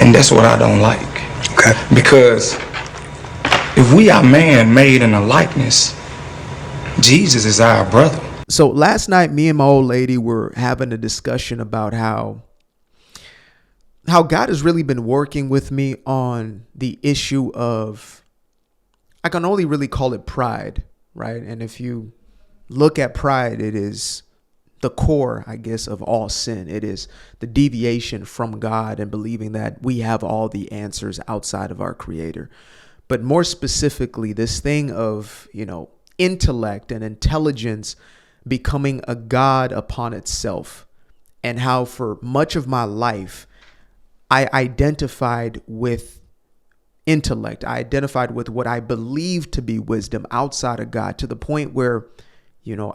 And that's what I don't like. Okay. Because if we are man made in a likeness, Jesus is our brother. So last night, me and my old lady were having a discussion about how God has really been working with me on the issue of, I can only really call it pride, right? And if you look at pride, it is the core, I guess, of all sin. It is the deviation from God and believing that we have all the answers outside of our Creator. But more specifically, this thing of, intellect and intelligence becoming a God upon itself, and how for much of my life, I identified with intellect. I identified with what I believed to be wisdom outside of God, to the point where,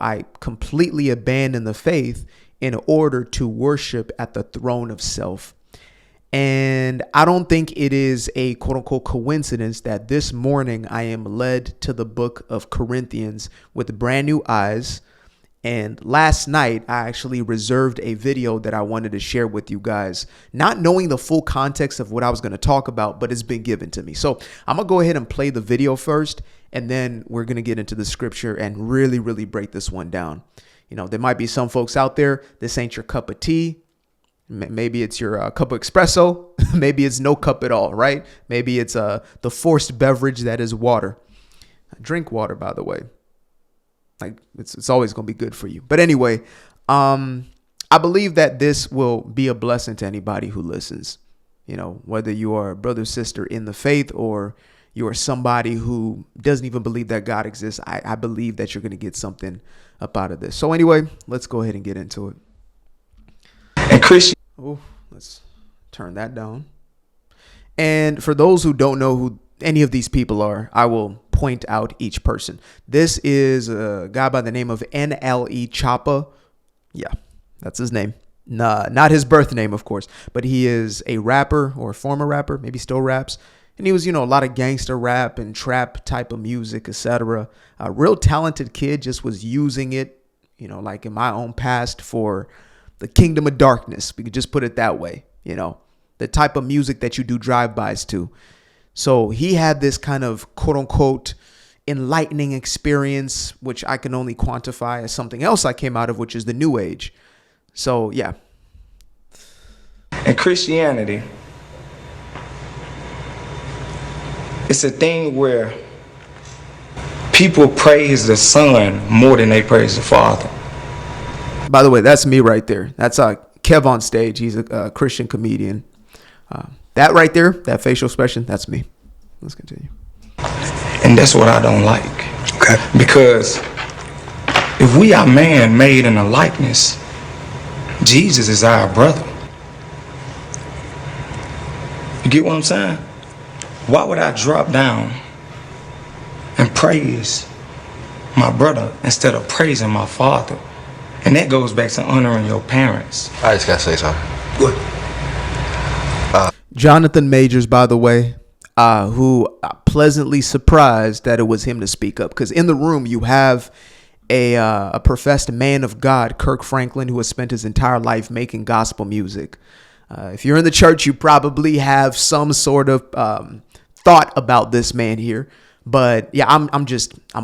I completely abandoned the faith in order to worship at the throne of self. And I don't think it is a quote unquote coincidence that this morning I am led to the book of Corinthians with brand new eyes. And last night, I actually reserved a video that I wanted to share with you guys, not knowing the full context of what I was going to talk about, but it's been given to me. So I'm going to go ahead and play the video first, and then we're going to get into the scripture and really, really break this one down. There might be some folks out there, this ain't your cup of tea. Maybe it's your cup of espresso. Maybe it's no cup at all, right? Maybe it's the forced beverage that is water. Drink water, by the way. Like it's always going to be good for you. But anyway, I believe that this will be a blessing to anybody who listens. Whether you are a brother or sister in the faith, or you are somebody who doesn't even believe that God exists, I believe that you're going to get something up out of this. So anyway, let's go ahead and get into it. And Christian. Oh, let's turn that down. And for those who don't know who any of these people are, I will point out each person. This is a guy by the name of NLE Choppa. Yeah, that's his name. Nah, not his birth name, of course, but he is a rapper, or a former rapper, maybe still raps. And he was, a lot of gangster rap and trap type of music, etc. A real talented kid, just was using it, like in my own past, for the kingdom of darkness. We could just put it that way, the type of music that you do drive-bys to. So he had this kind of quote unquote enlightening experience, which I can only quantify as something else I came out of, which is the New Age. So, yeah. And Christianity, it's a thing where people praise the Son more than they praise the Father. By the way, that's me right there. That's Kev on stage. He's a Christian comedian. That right there, that facial expression, that's me. Let's continue. And that's what I don't like. Okay. Because if we are man made in a likeness, Jesus is our brother. You get what I'm saying? Why would I drop down and praise my brother instead of praising my father? And that goes back to honoring your parents. I just gotta say something. Good. Jonathan Majors, by the way, who pleasantly surprised that it was him to speak up. Because in the room, you have a professed man of God, Kirk Franklin, who has spent his entire life making gospel music. If you're in the church, you probably have some sort of thought about this man here. But yeah, I'm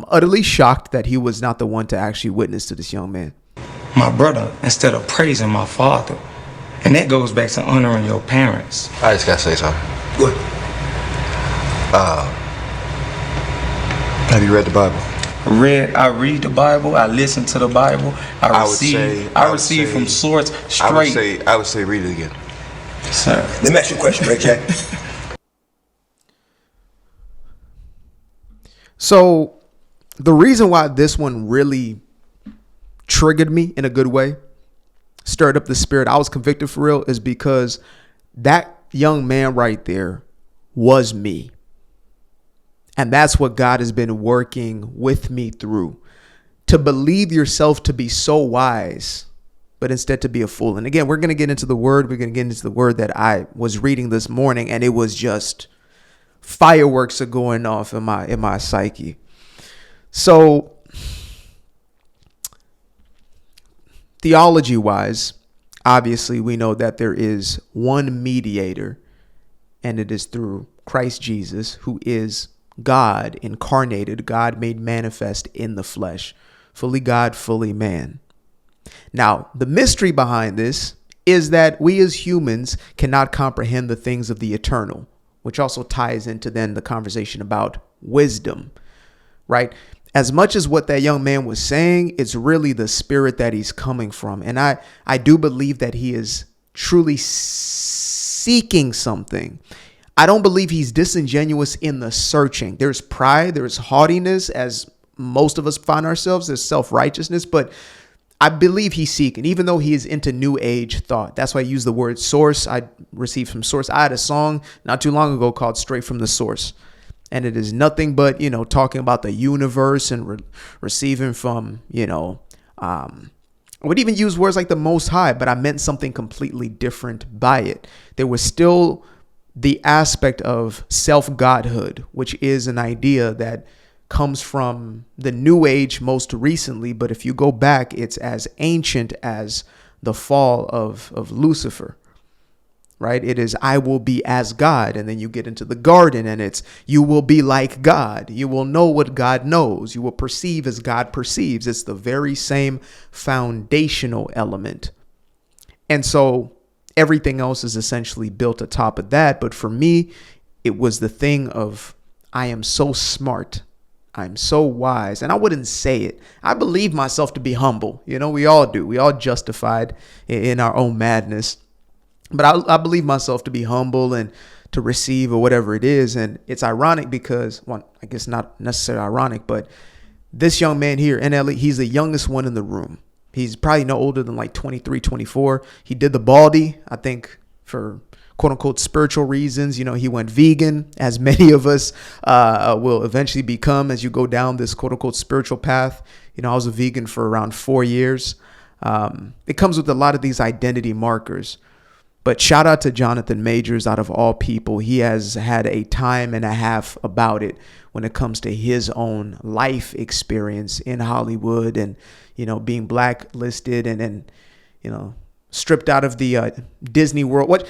utterly shocked that he was not the one to actually witness to this young man. My brother instead of praising my father. And that goes back to honoring your parents. I just gotta say something. Good. Have you read the Bible? I read the Bible. I listen to the Bible. I receive from source straight. I would say read it again. Sir. Let me ask you a question, Ray J. So the reason why this one really triggered me in a good way, stirred up the spirit, I was convicted for real, is because that young man right there was me. And that's what God has been working with me through. To believe yourself to be so wise, but instead to be a fool. And again, we're going to get into the word. We're going to get into the word that I was reading this morning, and it was just fireworks are going off in my psyche. So theology wise, obviously we know that there is one mediator and it is through Christ Jesus, who is God incarnated, God made manifest in the flesh, fully God, fully man. Now, the mystery behind this is that we as humans cannot comprehend the things of the eternal, which also ties into then the conversation about wisdom, right? As much as what that young man was saying, it's really the spirit that he's coming from. And I do believe that he is truly seeking something. I don't believe he's disingenuous in the searching. There's pride, there's haughtiness, as most of us find ourselves, there's self-righteousness, but I believe he's seeking, even though he is into new age thought. That's why I use the word source. I received from source. I had a song not too long ago called Straight from the Source. And it is nothing but, talking about the universe and receiving from, I would even use words like the Most High, but I meant something completely different by it. There was still the aspect of self-godhood, which is an idea that comes from the New Age most recently. But if you go back, it's as ancient as the fall of Lucifer. Right? It is, I will be as God. And then you get into the garden and it's, you will be like God. You will know what God knows. You will perceive as God perceives. It's the very same foundational element. And so everything else is essentially built atop of that. But for me, it was the thing of, I am so smart. I'm so wise. And I wouldn't say it. I believe myself to be humble. We all do. We all justified in our own madness. But I believe myself to be humble and to receive or whatever it is. And it's ironic because, well, I guess not necessarily ironic, but this young man here, NLE, he's the youngest one in the room. He's probably no older than like 23, 24. He did the baldy, I think, for quote unquote spiritual reasons. He went vegan, as many of us will eventually become as you go down this quote unquote spiritual path. I was a vegan for around 4 years. It comes with a lot of these identity markers. But shout out to Jonathan Majors, out of all people. He has had a time and a half about it when it comes to his own life experience in Hollywood and, being blacklisted and stripped out of the Disney World.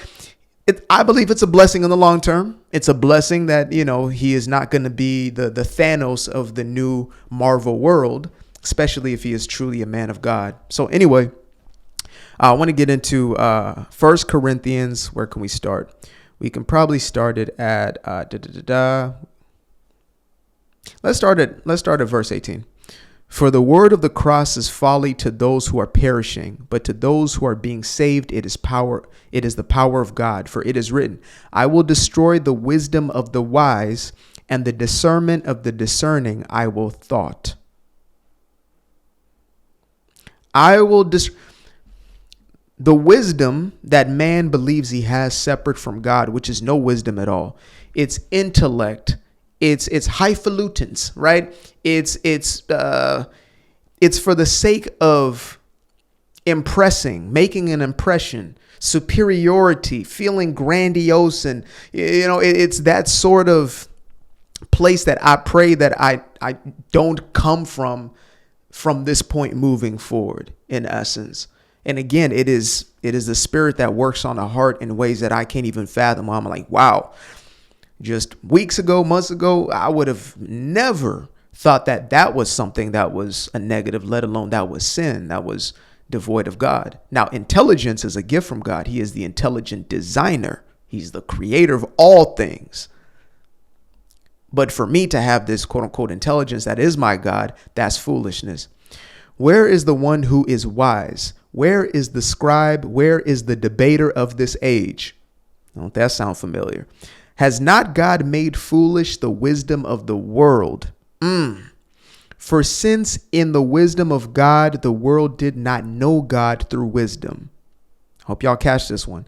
I believe it's a blessing in the long term. It's a blessing that, he is not going to be the Thanos of the new Marvel world, especially if he is truly a man of God. So anyway, I want to get into 1 Corinthians. Where can we start? We can probably start it at Let's start at verse 18. For the word of the cross is folly to those who are perishing, but to those who are being saved, it is power. It is the power of God. For it is written, I will destroy the wisdom of the wise, and the discernment of the discerning I will thought. The wisdom that man believes he has separate from God, which is no wisdom at all. It's intellect. It's highfalutins, right? It's for the sake of impressing, making an impression, superiority, feeling grandiose. And, it's that sort of place that I pray that I don't come from this point moving forward, in essence. And again, it is the spirit that works on the heart in ways that I can't even fathom. I'm like, wow, just weeks ago, months ago, I would have never thought that was something that was a negative, let alone that was sin, that was devoid of God. Now, intelligence is a gift from God. He is the intelligent designer. He's the creator of all things. But for me to have this quote unquote intelligence that is my God, that's foolishness. Where is the one who is wise? Where is the scribe? Where is the debater of this age? Don't that sound familiar? Has not God made foolish the wisdom of the world? For since in the wisdom of God, the world did not know God through wisdom. Hope y'all catch this one.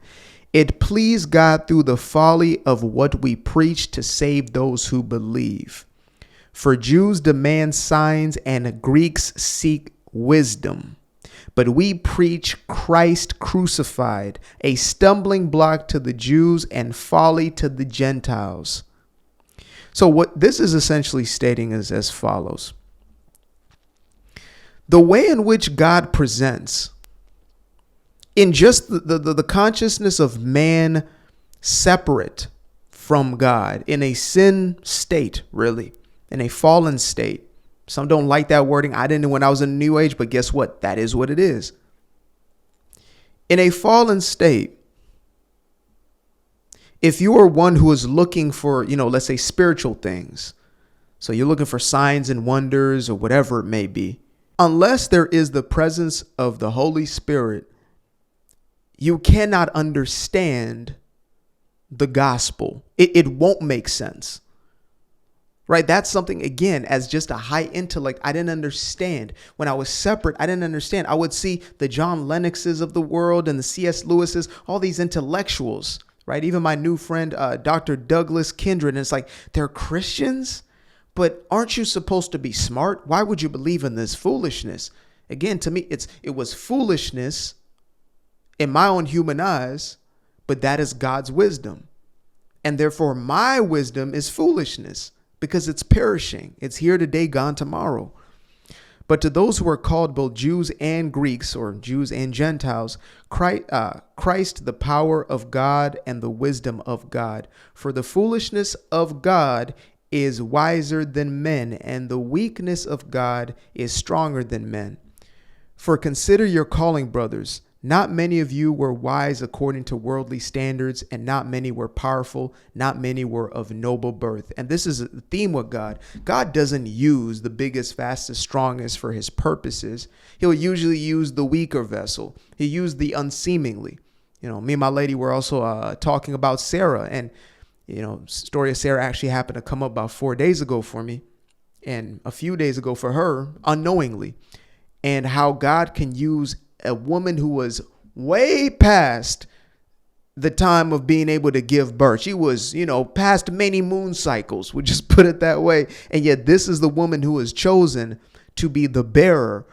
It pleased God through the folly of what we preach to save those who believe. For Jews demand signs and Greeks seek wisdom. But we preach Christ crucified, a stumbling block to the Jews and folly to the Gentiles. So what this is essentially stating is as follows. The way in which God presents in just the consciousness of man separate from God in a sin state, really, in a fallen state. Some don't like that wording. I didn't when I was in the New Age, but guess what? That is what it is. In a fallen state, if you are one who is looking for, let's say spiritual things, so you're looking for signs and wonders or whatever it may be, unless there is the presence of the Holy Spirit, you cannot understand the gospel. It won't make sense. Right? That's something, again, as just a high intellect, I didn't understand. When I was separate, I didn't understand. I would see the John Lennoxes of the world and the C.S. Lewises, all these intellectuals, right? Even my new friend, Dr. Douglas Kindred. And it's like, they're Christians, but aren't you supposed to be smart? Why would you believe in this foolishness? Again, to me, it was foolishness in my own human eyes, but that is God's wisdom. And therefore, my wisdom is foolishness, because it's perishing. It's here today, gone tomorrow. But to those who are called both Jews and Greeks, or Jews and Gentiles, Christ, the power of God and the wisdom of God. For the foolishness of God is wiser than men, and the weakness of God is stronger than men. For consider your calling, brothers. Not many of you were wise according to worldly standards, and not many were powerful. Not many were of noble birth. And this is a theme with God. God doesn't use the biggest, fastest, strongest for his purposes. He'll usually use the weaker vessel. He used the unseemingly. Me and my lady were also talking about Sarah, and story of Sarah actually happened to come up about 4 days ago for me, and a few days ago for her, unknowingly, and how God can use a woman who was way past the time of being able to give birth. She was, past many moon cycles, we'll just put it that way. And yet this is the woman who was chosen to be the bearer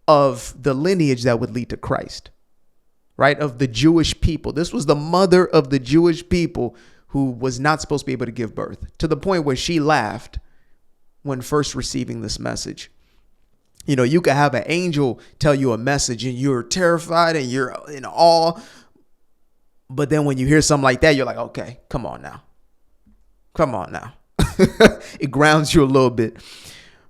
of the lineage that would lead to Christ, right? Of the Jewish people. This was the mother of the Jewish people who was not supposed to be able to give birth, to the point where she laughed when first receiving this message. You could have an angel tell you a message and you're terrified and you're in awe. But then when you hear something like that, you're like, okay, come on now. Come on now. It grounds you a little bit.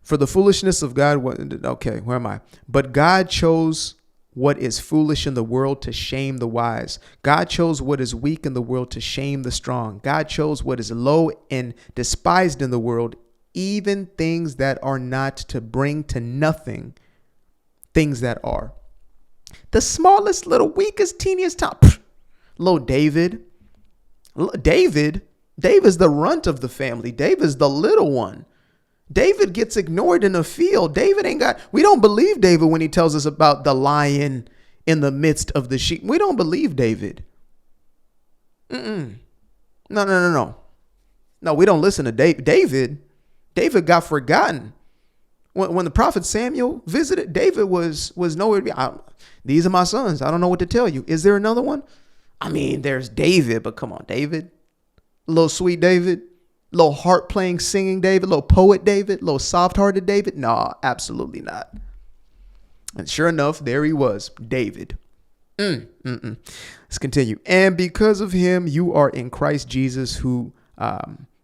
For the foolishness of God. Okay, where am I? But God chose what is foolish in the world to shame the wise. God chose what is weak in the world to shame the strong. God chose what is low and despised in the world, even things that are not, to bring to nothing things that are. The smallest, little, weakest, teeniest top. Little David. David's the runt of the family. David's the little one. David gets ignored in the field. We don't believe David when he tells us about the lion in the midst of the sheep. We don't believe David. No. No, we don't listen to David. David got forgotten. When the prophet Samuel visited, David was nowhere to be. These are my sons. I don't know what to tell you. Is there another one? There's David, but come on, David. Little sweet David. Little heart playing, singing David. Little poet David. Little soft hearted David. No, absolutely not. And sure enough, there he was, David. Let's continue. And because of him, you are in Christ Jesus, who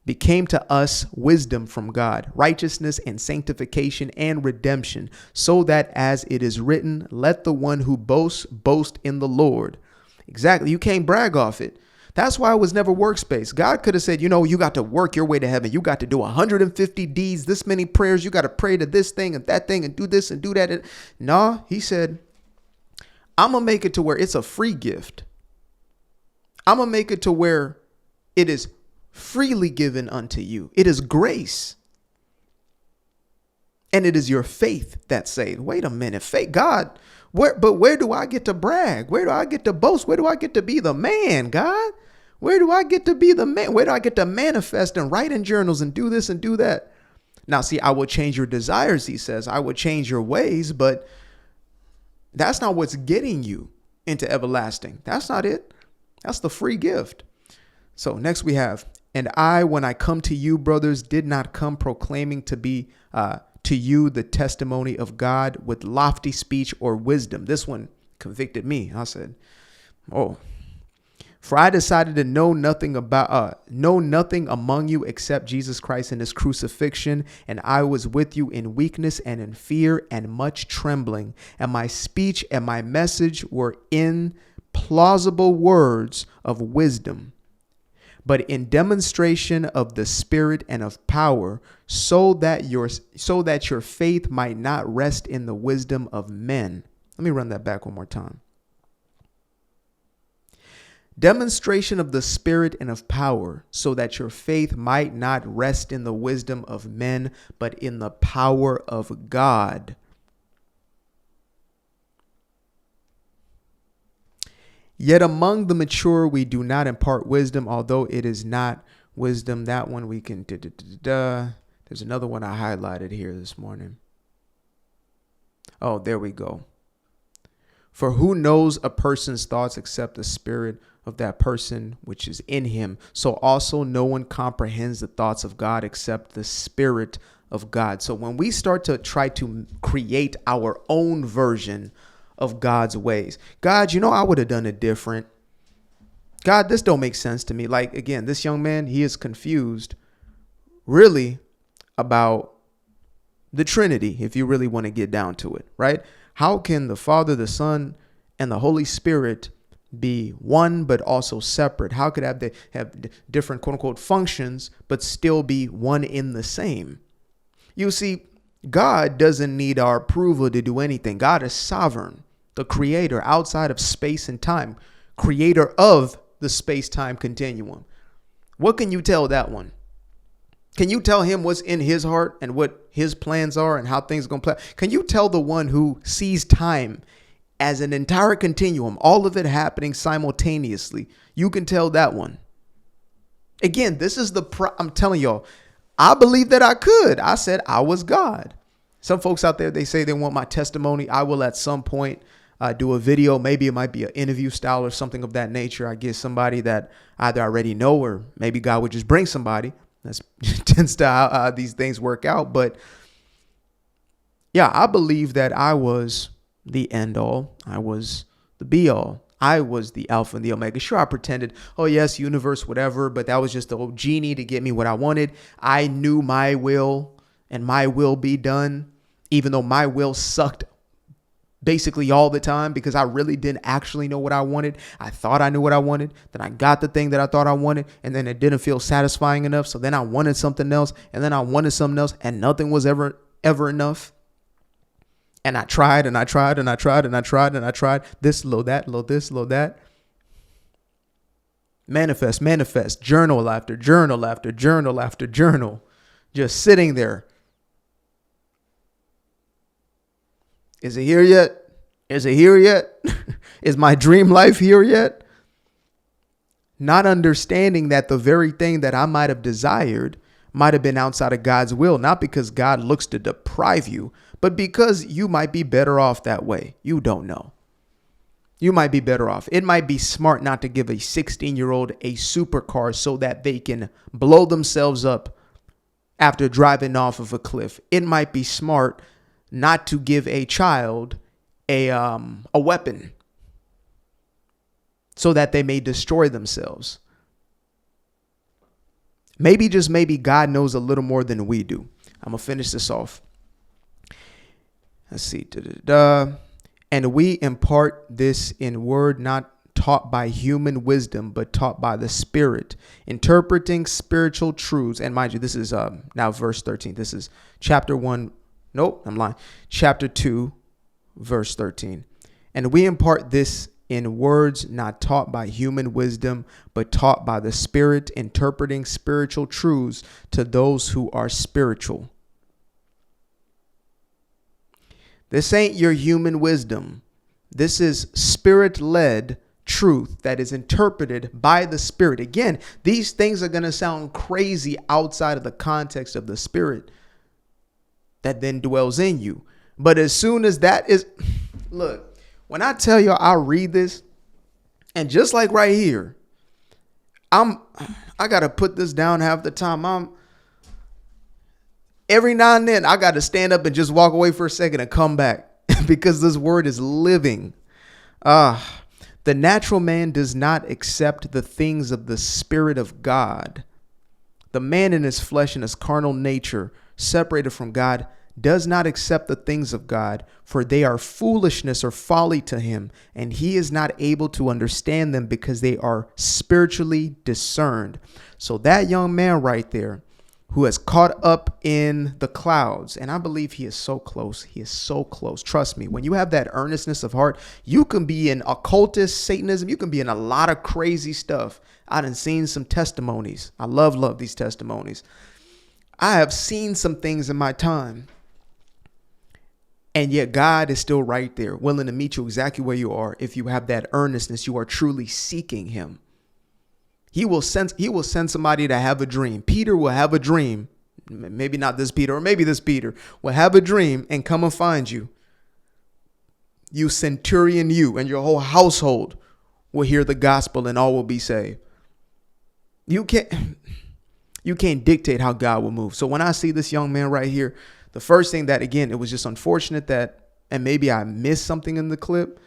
became to us wisdom from God, righteousness and sanctification and redemption, so that as it is written, let the one who boasts boast in the Lord. Exactly. You can't brag off it. That's why it was never workspace. God could have said, you got to work your way to heaven. You got to do 150 deeds, this many prayers. You got to pray to this thing and that thing and do this and do that. No, he said, I'm going to make it to where it's a free gift. I'm going to make it to where it is freely given unto you. It is grace. And it is your faith that saved. Wait a minute. Faith, God, where do I get to brag? Where do I get to boast? Where do I get to be the man, God? Where do I get to be the man? Where do I get to manifest and write in journals and do this and do that? Now, see, I will change your desires, he says. I will change your ways, but that's not what's getting you into everlasting. That's not it. That's the free gift. So next we have, and I, when I come to you, brothers, did not come proclaiming to be to you the testimony of God with lofty speech or wisdom. This one convicted me. I said, oh, For I decided to know nothing among you except Jesus Christ and his crucifixion. And I was with you in weakness and in fear and much trembling. And my speech and my message were in plausible words of wisdom, but in demonstration of the Spirit and of power, so that your faith might not rest in the wisdom of men. Let me run that back one more time. Demonstration of the Spirit and of power, so that your faith might not rest in the wisdom of men, but in the power of God. Yet among the mature we do not impart wisdom, although it is not wisdom. That one we can. There's another one I highlighted here this morning. Oh, there we go. For who knows a person's thoughts except the spirit of that person which is in him? So also no one comprehends the thoughts of God except the Spirit of God. So when we start to try to create our own version of God's ways, God, I would have done it different. God, this don't make sense to me. Like, again, this young man, he is confused really about the Trinity, if you really want to get down to it, right? How can the Father, the Son, and the Holy Spirit be one but also separate? How could they have different quote unquote functions but still be one in the same? You see, God doesn't need our approval to do anything. God is sovereign, the creator outside of space and time, creator of the space-time continuum. What can you tell that one? Can you tell him what's in his heart and what his plans are and how things are going to play? Can you tell the one who sees time as an entire continuum, all of it happening simultaneously? You can tell that one. Again, this is I'm telling y'all, I believe that I could. I said I was God. Some folks out there, they say they want my testimony. I will at some point do a video. Maybe it might be an interview style or something of that nature. I get somebody that either I already know, or maybe God would just bring somebody. That tends to how these things work out. But yeah, I believe that I was the end all. I was the be all. I was the Alpha and the Omega. Sure, I pretended, oh yes, universe, whatever, but that was just the old genie to get me what I wanted. I knew my will and my will be done, even though my will sucked basically all the time, because I really didn't actually know what I wanted. I thought I knew what I wanted. Then I got the thing that I thought I wanted, and then it didn't feel satisfying enough. So then I wanted something else, and then I wanted something else, and nothing was ever enough. And I tried and I tried and I tried and I tried and I tried. This, low that, low this, low that. Manifest, journal after journal after journal after journal. Just sitting there. Is it here yet? Is it here yet? Is my dream life here yet? Not understanding that the very thing that I might have desired might have been outside of God's will, not because God looks to deprive you, but because you might be better off that way. You don't know. You might be better off. It might be smart not to give a 16-year-old a supercar so that they can blow themselves up after driving off of a cliff. It might be smart not to give a child a weapon so that they may destroy themselves. Maybe, just maybe, God knows a little more than we do. I'm going to finish this off. Let's see. And we impart this in word not taught by human wisdom, but taught by the Spirit, interpreting spiritual truths. And mind you, this is now verse 13. This is chapter 1. Nope, I'm lying. Chapter 2, verse 13. And we impart this in words not taught by human wisdom, but taught by the Spirit, interpreting spiritual truths to those who are spiritual. This ain't your human wisdom. This is Spirit-led truth that is interpreted by the Spirit. Again, these things are going to sound crazy outside of the context of the Spirit that then dwells in you. But as soon as that is, look, when I tell you I read this, and just like right here, I got to put this down half the time. Every now and then I got to stand up and just walk away for a second and come back because this word is living. The natural man does not accept the things of the Spirit of God. The man in his flesh and his carnal nature, separated from God, does not accept the things of God, for they are foolishness or folly to him, and he is not able to understand them because they are spiritually discerned. So that young man right there, who has caught up in the clouds, and I believe he is so close. He is so close. Trust me, when you have that earnestness of heart, you can be in occultist Satanism. You can be in a lot of crazy stuff. I done seen some testimonies. I love these testimonies. I have seen some things in my time. And yet God is still right there, willing to meet you exactly where you are. If you have that earnestness, you are truly seeking him. He will send somebody to have a dream. Peter will have a dream. Maybe not this Peter, or maybe this Peter will have a dream and come and find you. You centurion, you and your whole household will hear the gospel and all will be saved. You can't dictate how God will move. So when I see this young man right here, the first thing that, again, it was just unfortunate that, and maybe I missed something in the clip.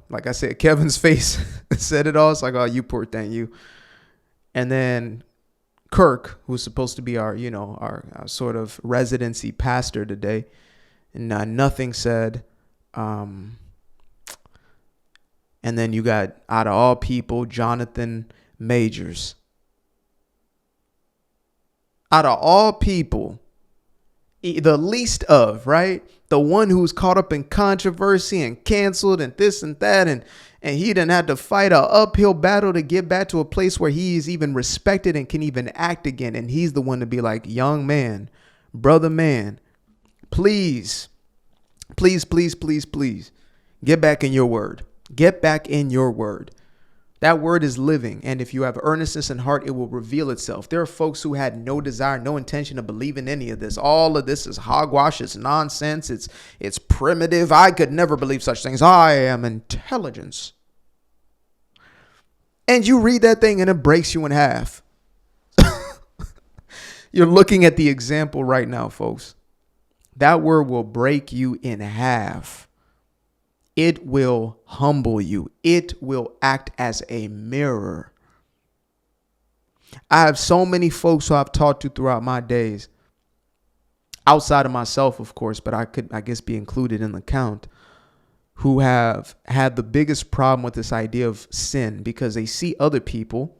Like I said, Kevin's face said it all. It's like, oh, you poor thing, you. And then Kirk, who's supposed to be our sort of residency pastor today, and nothing said. And then you got, out of all people, Jonathan Majors. Out of all people, the least of, right? The one who's caught up in controversy and canceled and this and that. And he didn't have to fight an uphill battle to get back to a place where he is even respected and can even act again. And he's the one to be like, young man, brother man, please, please, please, please, please get back in your word. Get back in your word. That word is living, and if you have earnestness in heart, it will reveal itself. There are folks who had no desire, no intention of believing any of this. All of this is hogwash. It's nonsense. It's primitive. I could never believe such things. I am intelligence. And you read that thing and it breaks you in half. You're looking at the example right now, folks. That word will break you in half. It will humble you. It will act as a mirror. I have so many folks who I've talked to throughout my days, outside of myself, of course, but I could, I guess, be included in the count, who have had the biggest problem with this idea of sin because they see other people.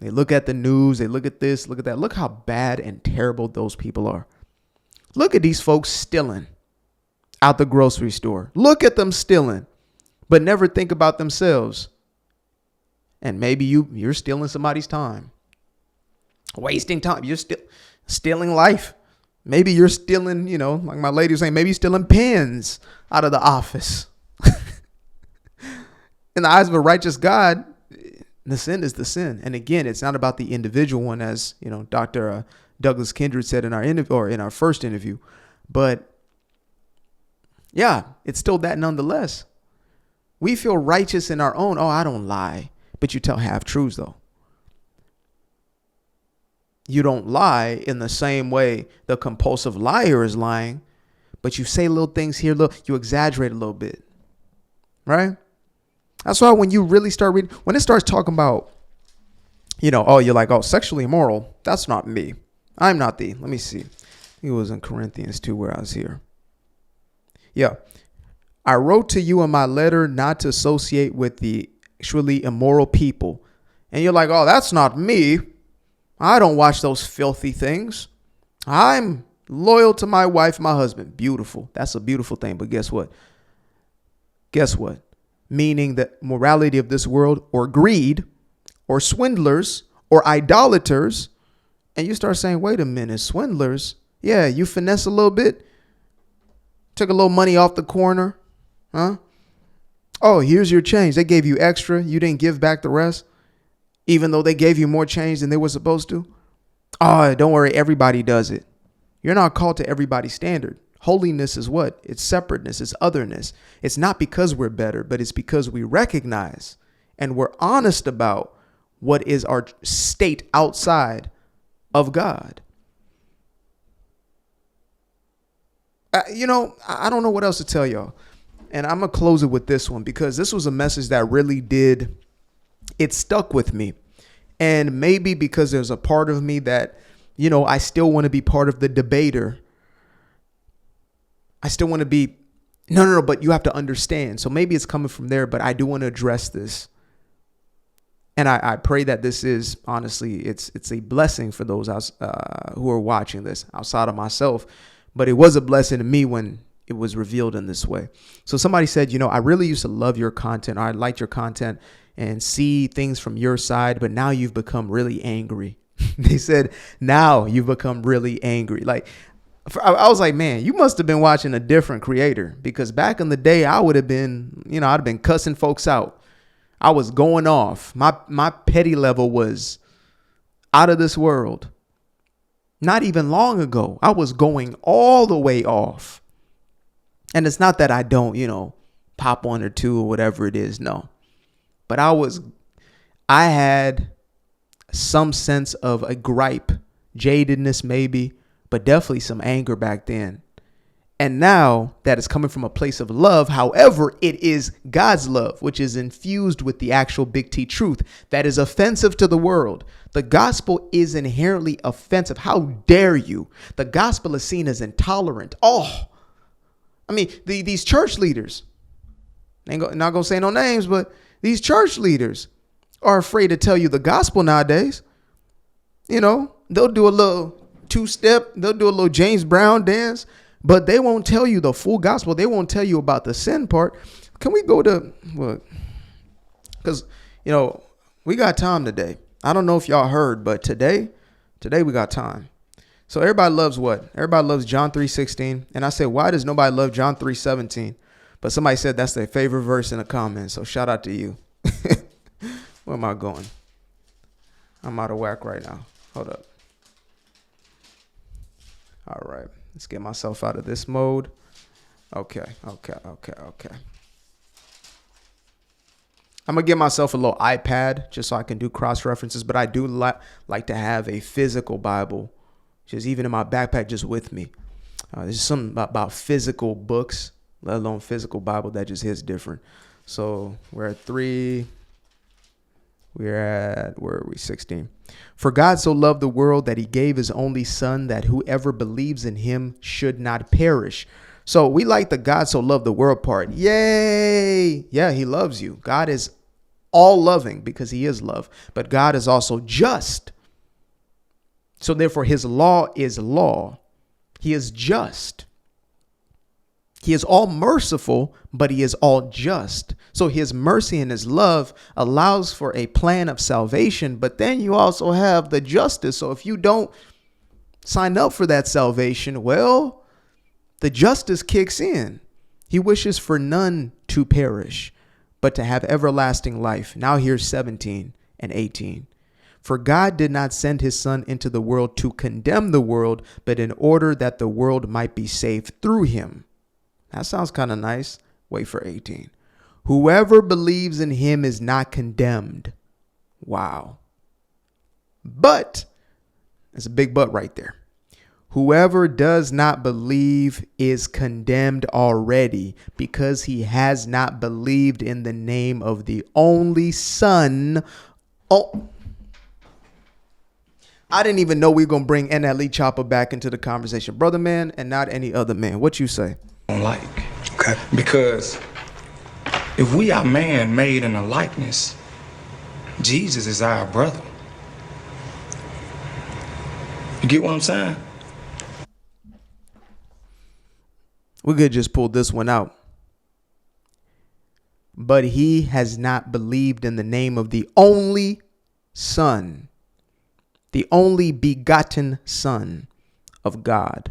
They look at the news. They look at this, look at that. Look how bad and terrible those people are. Look at these folks stealing out the grocery store. Look at them stealing, but never think about themselves. And maybe you're stealing somebody's time, wasting time. You're still stealing life. Maybe you're stealing, like my lady was saying, maybe you're stealing pens out of the office. In the eyes of a righteous God, the sin is the sin. And again, it's not about the individual one, as Dr. Douglas Kindred said in our first interview, but yeah, it's still that nonetheless. We feel righteous in our own. Oh, I don't lie. But you tell half truths, though. You don't lie in the same way the compulsive liar is lying, but you say little things here, you exaggerate a little bit. Right? That's why when you really start reading, when it starts talking about, you're like, oh, sexually immoral. That's not me. I'm not thee. Let me see. It was in Corinthians 2 where I was here. Yeah, I wrote to you in my letter not to associate with the actually immoral people. And you're like, oh, that's not me. I don't watch those filthy things. I'm loyal to my wife, my husband. Beautiful. That's a beautiful thing. But guess what? Meaning that morality of this world, or greed, or swindlers, or idolaters. And you start saying, wait a minute, swindlers? Yeah, you finesse a little bit. Took a little money off the corner. Huh? Oh, here's your change. They gave you extra. You didn't give back the rest, even though they gave you more change than they were supposed to. Oh, don't worry. Everybody does it. You're not called to everybody's standard. Holiness is what? It's separateness. It's otherness. It's not because we're better, but it's because we recognize and we're honest about what is our state outside of God. I don't know what else to tell y'all. And I'm going to close it with this one because this was a message that really it stuck with me. And maybe because there's a part of me that, I still want to be part of the debater. I still want to be, no, but you have to understand. So maybe it's coming from there, but I do want to address this. And I pray that this is, honestly, it's a blessing for those who are watching this outside of myself. But it was a blessing to me when it was revealed in this way. So somebody said, I really used to love your content, or I liked your content and see things from your side, but now you've become really angry. They said, now you've become really angry. Like, I was like, man, you must have been watching a different creator, because back in the day, I would have been, I'd have been cussing folks out. I was going off. My petty level was out of this world. Not even long ago, I was going all the way off. And it's not that I don't, pop one or two or whatever it is. No. But I had some sense of a gripe, jadedness maybe, but definitely some anger back then. And now that is coming from a place of love. However, it is God's love, which is infused with the actual big T truth that is offensive to the world. The gospel is inherently offensive. How dare you? The gospel is seen as intolerant. These church leaders, not going to say no names, but these church leaders are afraid to tell you the gospel nowadays. They'll do a little two-step. They'll do a little James Brown dance, but they won't tell you the full gospel. They won't tell you about the sin part. Can we go to what? Because, we got time today. I don't know if y'all heard, but today we got time. So everybody loves what? Everybody loves John 3:16. And I said, why does nobody love John 3:17? But somebody said that's their favorite verse in the comments. So shout out to you. Where am I going? I'm out of whack right now. Hold up. All right. Let's get myself out of this mode. Okay. I'm going to give myself a little iPad just so I can do cross references. But I do like to have a physical Bible, just even in my backpack, just with me. There's something about physical books, let alone physical Bible, that just hits different. So we're at 3. Where are we? 16. For God so loved the world that he gave his only son, that whoever believes in him should not perish. So we like the God so loved the world part. Yay. Yeah, he loves you. God is all loving because he is love, but God is also just. So therefore his law is law. He is just. He is all merciful, but he is all just. So his mercy and his love allows for a plan of salvation, but then you also have the justice. So if you don't sign up for that salvation, well, the justice kicks in. He wishes for none to perish, but to have everlasting life. Now here's 17 and 18. For God did not send his son into the world to condemn the world, but in order that the world might be saved through him. That sounds kind of nice. Wait for 18. Whoever believes in him is not condemned. Wow. But, there's a big but right there. Whoever does not believe is condemned already, because he has not believed in the name of the only Son. Oh, I didn't even know we were going to bring NLE Chopper back into the conversation. Brother man, and not any other man. What you say? Like, okay, because if we are man made in a likeness, Jesus is our brother. You get what I'm saying? We could just pull this one out. But he has not believed in the name of the only Son, the only begotten Son of God.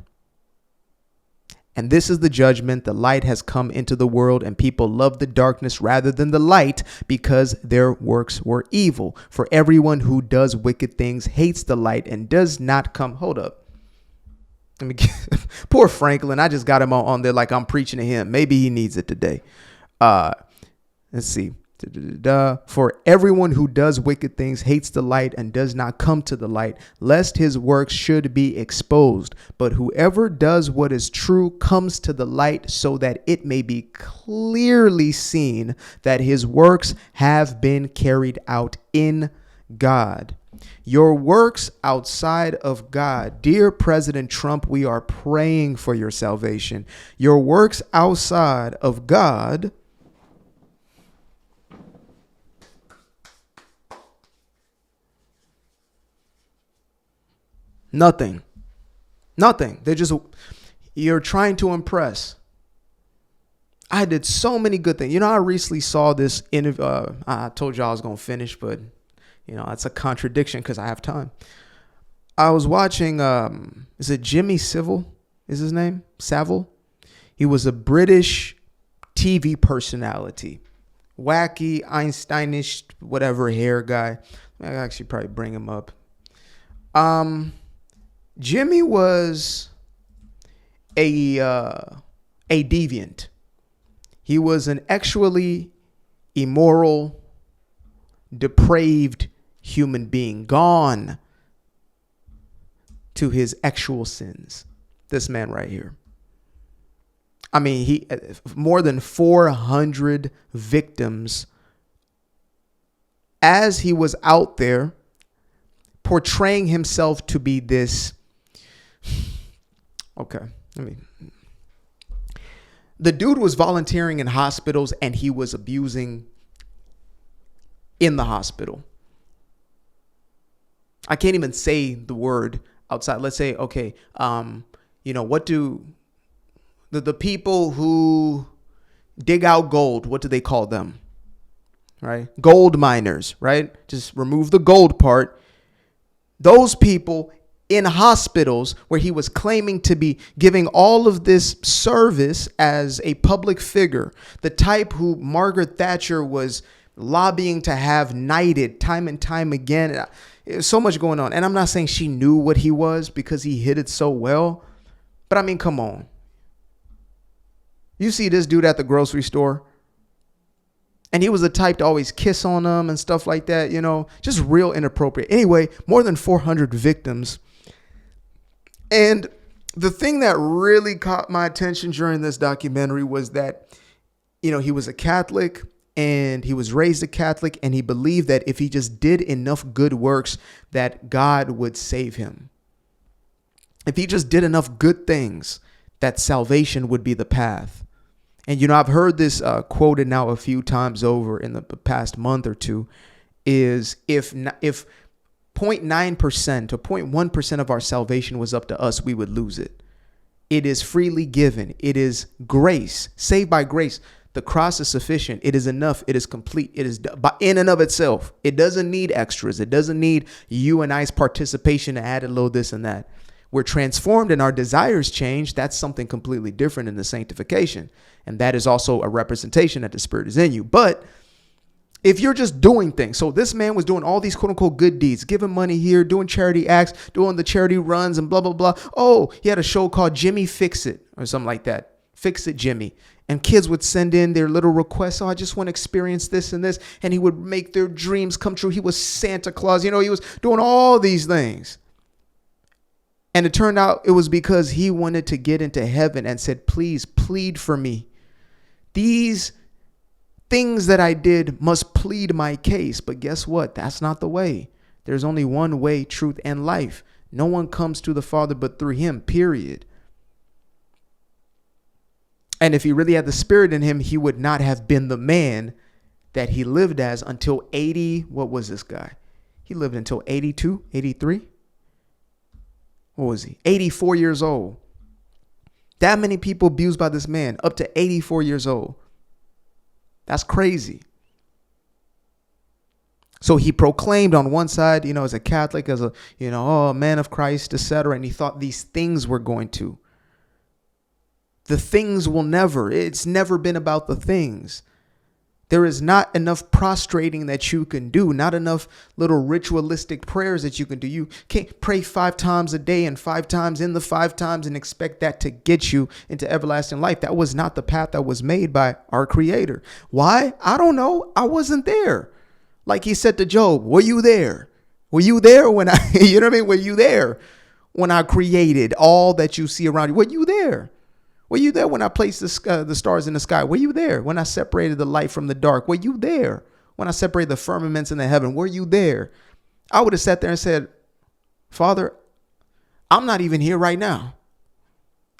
And this is the judgment. The light has come into the world, and people love the darkness rather than the light, because their works were evil. For everyone who does wicked things hates the light and does not come. Hold up. Let me poor Franklin. I just got him on there like I'm preaching to him. Maybe he needs it today. Let's see. For everyone who does wicked things hates the light and does not come to the light, lest his works should be exposed. But whoever does what is true comes to the light, so that it may be clearly seen that his works have been carried out in God. Your works outside of God. Dear President Trump, we are praying for your salvation. Your works outside of God nothing. They're just, you're trying to impress. I did so many good things. I recently saw this interview. I told you I was going to finish, but it's a contradiction because I have time. I was watching, is it Jimmy Savile? Is his name? Savile? He was a British TV personality. Wacky, Einsteinish, whatever hair guy. I actually probably bring him up. Jimmy was a deviant. He was an actually immoral, depraved human being, gone to his actual sins. This man right here. I mean, he more than 400 victims as he was out there portraying himself to be this. Okay, the dude was volunteering in hospitals and he was abusing in the hospital. I can't even say the word outside. Let's say, okay, what do the people who dig out gold, what do they call them? Right? Gold miners, right? Just remove the gold part. Those people in hospitals where he was claiming to be giving all of this service as a public figure, the type who Margaret Thatcher was lobbying to have knighted time and time again. There's so much going on. And I'm not saying she knew what he was because he hid it so well. But I mean, come on. You see this dude at the grocery store, and he was the type to always kiss on them and stuff like that, just real inappropriate. Anyway, more than 400 victims. And the thing that really caught my attention during this documentary was that, he was a Catholic and he was raised a Catholic, and he believed that if he just did enough good works, that God would save him. If he just did enough good things, that salvation would be the path. And, I've heard this quoted now a few times over in the past month or two, is if 0.9% or 0.1% of our salvation was up to us, we would lose it. It is freely given. It is grace, saved by grace. The cross is sufficient. It is enough. It is complete. It is in and of itself. It doesn't need extras. It doesn't need you and I's participation to add a little this and that. We're transformed and our desires change. That's something completely different in the sanctification. And that is also a representation that the Spirit is in you. But if you're just doing things, so this man was doing all these quote unquote good deeds, giving money here, doing charity acts, doing the charity runs and blah, blah, blah. Oh, he had a show called Jimmy Fix It or something like that. Fix It Jimmy. And kids would send in their little requests. Oh, I just want to experience this and this. And he would make their dreams come true. He was Santa Claus. He was doing all these things. And it turned out it was because he wanted to get into heaven and said, please plead for me. These things that I did must plead my case. But guess what? That's not the way. There's only one way, truth, and life. No one comes to the Father but through him, period. And if he really had the Spirit in him, he would not have been the man that he lived as until 80. What was this guy? He lived until 82, 83. What was he? 84 years old. That many people abused by this man, up to 84 years old. That's crazy. So he proclaimed on one side, as a Catholic, as a, man of Christ, etc. And he thought these things were going to. The things will never. It's never been about the things. There is not enough prostrating that you can do, not enough little ritualistic prayers that you can do. You can't pray 5 times a day and 5 times in the 5 times and expect that to get you into everlasting life. That was not the path that was made by our Creator. Why? I don't know. I wasn't there. Like he said to Job, were you there? Were you there when you know what I mean? Were you there when I created all that you see around you? Were you there? Were you there when I placed the stars in the sky? Were you there when I separated the light from the dark? Were you there when I separated the firmaments in the heaven? Were you there? I would have sat there and said, Father, I'm not even here right now.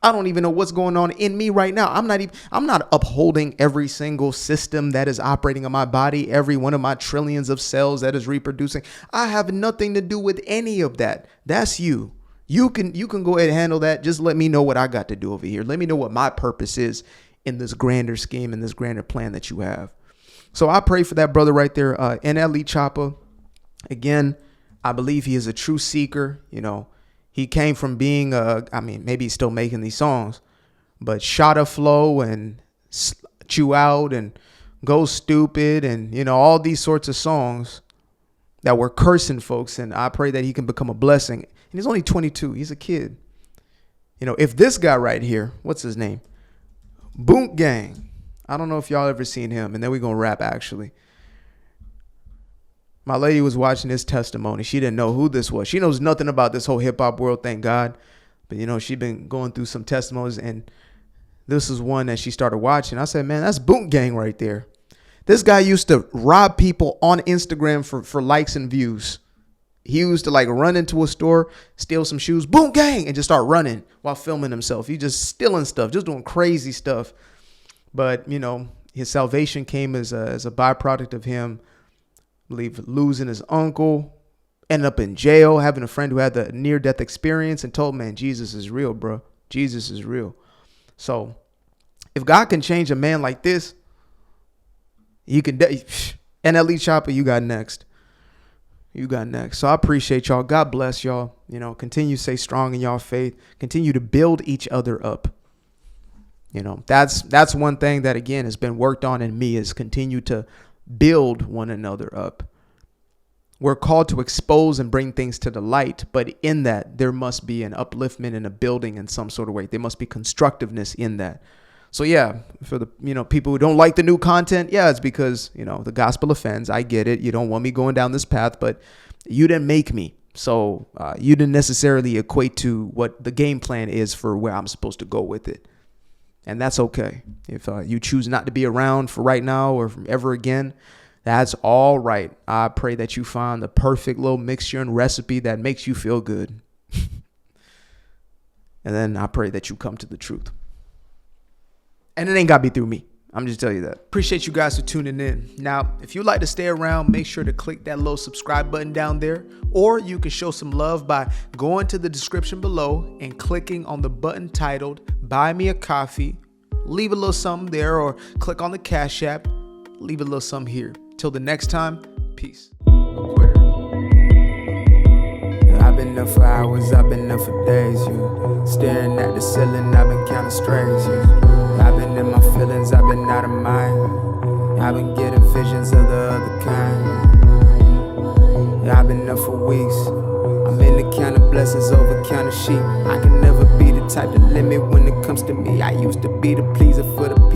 I don't even know what's going on in me right now. I'm not upholding every single system that is operating in my body, every one of my trillions of cells that is reproducing. I have nothing to do with any of that. That's you. You can go ahead and handle that. Just let me know what I got to do over here. Let me know what my purpose is in this grander scheme and this grander plan that you have. So I pray for that brother right there, NLE Chopper. Again, I believe he is a true seeker. You know, he came from being, maybe he's still making these songs, but Shotta Flow and Chew Out and Go Stupid and, you know, all these sorts of songs that were cursing folks. And I pray that he can become a blessing. And he's only 22. He's a kid. You know, if this guy right here, what's his name? Boonk Gang. I don't know if y'all ever seen him. And then we're going to rap, actually. My lady was watching his testimony. She didn't know who this was. She knows nothing about this whole hip hop world, thank God. But, you know, she's been going through some testimonies. And this is one that she started watching. I said, man, that's Boonk Gang right there. This guy used to rob people on Instagram for likes and views. He used to like run into a store, steal some shoes, boom, gang, and just start running while filming himself. He just stealing stuff, just doing crazy stuff. But, you know, his salvation came as a byproduct of him, I believe, losing his uncle, ended up in jail, having a friend who had the near-death experience and told, man, Jesus is real, bro. Jesus is real. So if God can change a man like this, he can. NLE Chopper, you got next. You got next. So I appreciate y'all. God bless y'all. You know, continue to stay strong in y'all faith. Continue to build each other up. You know, that's one thing that, again, has been worked on in me, is continue to build one another up. We're called to expose and bring things to the light, but in that, there must be an upliftment and a building in some sort of way. There must be constructiveness in that. So yeah, for the, you know, people who don't like the new content, yeah, it's because, you know, the gospel offends. I get it. You don't want me going down this path, but you didn't make me. So you didn't necessarily equate to what the game plan is for where I'm supposed to go with it. And that's okay. If you choose not to be around for right now or from ever again, that's all right. I pray that you find the perfect little mixture and recipe that makes you feel good. And then I pray that you come to the truth. And it ain't got to be through me. I'm just telling you that. Appreciate you guys for tuning in. Now, if you'd like to stay around, make sure to click that little subscribe button down there. Or you can show some love by going to the description below and clicking on the button titled Buy Me a Coffee. Leave a little something there, or click on the Cash App. Leave a little something here. Till the next time, peace. I've been up for hours, I've been up for days, you. Staring at the ceiling, I've been counting strays, you. I've been in my feelings, I've been out of mind. I've been getting visions of the other kind. I've been up for weeks. I'm in the count of blessings over count of sheep. I can never be the type to limit when it comes to me. I used to be the pleaser for the people.